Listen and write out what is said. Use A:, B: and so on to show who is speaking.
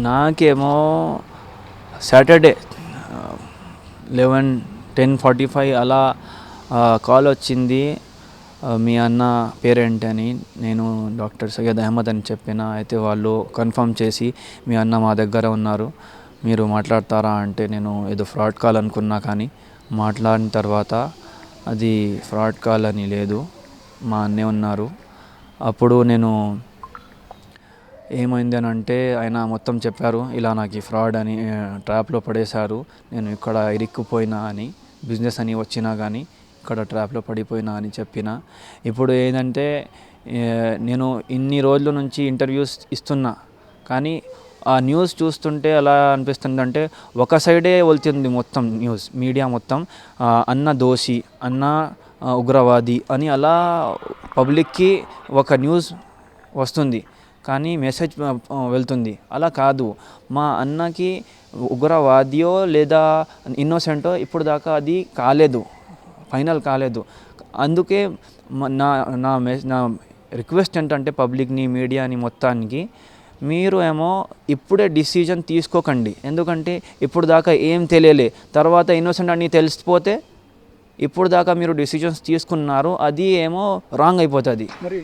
A: నాకేమో సాటర్డే 10:45 అలా కాల్ వచ్చింది. మీ అన్న పేరేంటి అని. నేను డాక్టర్ సయ్యద్ అహ్మద్ అని చెప్పిన. అయితే వాళ్ళు కన్ఫర్మ్ చేసి మీ అన్న మా దగ్గర ఉన్నారు, మీరు మాట్లాడతారా అంటే నేను ఏదో ఫ్రాడ్ కాల్ అనుకున్నా. కానీ మాట్లాడిన తర్వాత అది ఫ్రాడ్ కాల్ అని లేదు, మా అన్నే ఉన్నారు. అప్పుడు నేను ఏమైంది అని అంటే ఆయన మొత్తం చెప్పారు, ఇలా నాకు ఈ ఫ్రాడ్ అని ట్రాప్లో పడేశారు, నేను ఇక్కడ ఇరుక్కుపోయినా అని, బిజినెస్ అని వచ్చినా కానీ ఇక్కడ ట్రాప్లో పడిపోయినా అని చెప్పిన. ఇప్పుడు ఏంటంటే నేను ఇన్ని రోజుల నుంచి ఇంటర్వ్యూస్ ఇస్తున్నా, కానీ ఆ న్యూస్ చూస్తుంటే ఎలా అనిపిస్తుందంటే ఒక సైడే వెళ్తుంది మొత్తం న్యూస్, మీడియా మొత్తం అన్న దోషి, అన్న ఉగ్రవాది అని అలా పబ్లిక్కి ఒక న్యూస్ వస్తుంది, కానీ మెసేజ్ వెళ్తుంది. అలా కాదు, మా అన్నకి ఉగ్రవాదియో లేదా ఇన్నోసెంటో ఇప్పుడు దాకా అది కాలేదు, ఫైనల్ కాలేదు. అందుకే నా నా నా రిక్వెస్ట్ ఏంటంటే పబ్లిక్ని, మీడియాని మొత్తానికి, మీరు ఏమో ఇప్పుడే డిసిజన్ తీసుకోకండి. ఎందుకంటే ఇప్పుడు దాకా ఏం తెలియలే, తర్వాత ఇన్నోసెంట్ అని తెలిసిపోతే ఇప్పుడు దాకా మీరు డిసిజన్స్ తీసుకున్నారు, అది ఏమో రాంగ్ అయిపోతుంది.